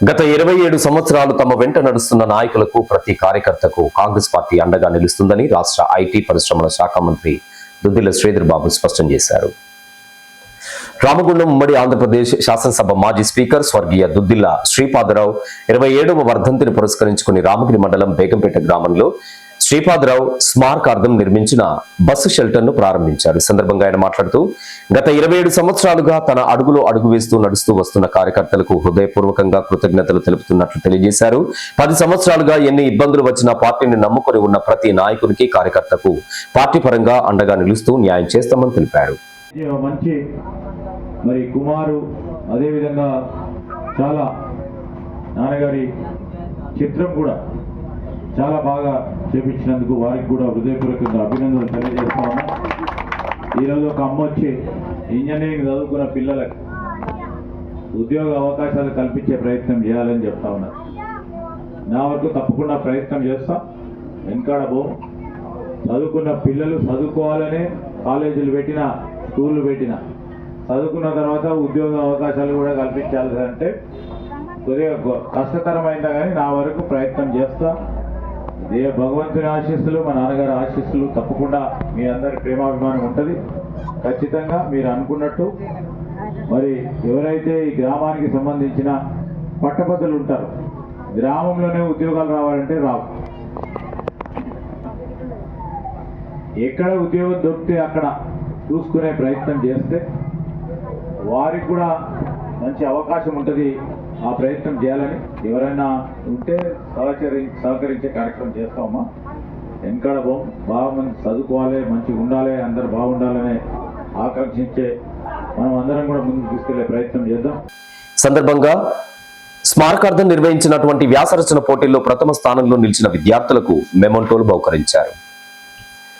గత 27 సంవత్సరాలు తమ వెంట నడుస్తున్న నాయకులకు, ప్రతి కార్యకర్తకు కాంగ్రెస్ పార్టీ అండగా నిలుస్తుందని రాష్ట్ర ఐటీ పరిశ్రమల శాఖ మంత్రి దుద్దిల శ్రీధర్ బాబు స్పష్టం చేశారు. రామగుండం ఉమ్మడి ఆంధ్రప్రదేశ్ శాసనసభ మాజీ స్పీకర్ స్వర్గీయ దుద్దిల్ల శ్రీపాదరావు 27వ వర్ధంతిని పురస్కరించుకుని రామగిరి మండలం బేగంపేట గ్రామంలో శ్రీపాదరావు స్మారకార్థం నిర్మించిన బస్సు షెల్టర్ ను ప్రారంభించారు. ఈ సందర్భంగా ఆయన మాట్లాడుతూ, గత 27 సంవత్సరాలుగా తన అడుగులో అడుగు వేస్తూ నడుస్తూ వస్తున్న కార్యకర్తలకు హృదయపూర్వకంగా కృతజ్ఞతలు తెలుపుతున్నట్లు తెలియజేశారు. 10 సంవత్సరాలుగా ఎన్ని ఇబ్బందులు వచ్చినా పార్టీని నమ్ముకొని ఉన్న ప్రతి నాయకునికి, కార్యకర్తకు పార్టీ పరంగా అండగా నిలుస్తూ న్యాయం చేస్తామని తెలిపారు. మంచి మరి కుమారు, అదేవిధంగా చాలా నాన్నగారి చిత్రం కూడా చాలా బాగా చేపించినందుకు వారికి కూడా హృదయపూర్వకంగా అభినందనలు తెలియజేస్తా ఉన్నా. ఈరోజు ఒక అమ్మ వచ్చి ఇంజనీరింగ్ చదువుకున్న పిల్లలకు ఉద్యోగ అవకాశాలు కల్పించే ప్రయత్నం చేయాలని చెప్తా ఉన్నారు. నా వరకు తప్పకుండా ప్రయత్నం చేస్తా. వెనకాడబో చదువుకున్న పిల్లలు చదువుకోవాలనే కాలేజీలు పెట్టిన, స్కూళ్ళు పెట్టిన, చదువుకున్న తర్వాత ఉద్యోగ అవకాశాలు కూడా కల్పించాలి అంటే కొద్దిగా కష్టతరమైందా కానీ నా వరకు ప్రయత్నం చేస్తా. భగవంతుని ఆశీస్సులు, మా నాన్నగారి ఆశీస్సులు తప్పకుండా మీ అందరి ప్రేమాభిమానం ఉంటుంది. ఖచ్చితంగా మీరు అనుకున్నట్టు మరి ఎవరైతే ఈ గ్రామానికి సంబంధించిన పట్టభద్రులు ఉంటారో, గ్రామంలోనే ఉద్యోగాలు రావాలంటే రావు. ఎక్కడ ఉద్యోగం దొరికితే అక్కడ చూసుకునే ప్రయత్నం చేస్తే వారికి కూడా మంచి అవకాశం ఉంటుంది. ఆ ప్రయత్నం చేయాలని ఎవరైనా ఉంటే సహకరించే కార్యక్రమం చేస్తామమ్మా. వెనకాడ బాగా మంది చదువుకోవాలి, మంచిగా ఉండాలి, అందరు బాగుండాలని ఆకాంక్షించే మనం అందరం కూడా ముందుకు తీసుకెళ్లే ప్రయత్నం చేద్దాం. సందర్భంగా స్మారకార్థం నిర్వహించినటువంటి వ్యాసరచన పోటీల్లో ప్రథమ స్థానంలో నిలిచిన విద్యార్థులకు మెమోంటోలు బహుకరించారు.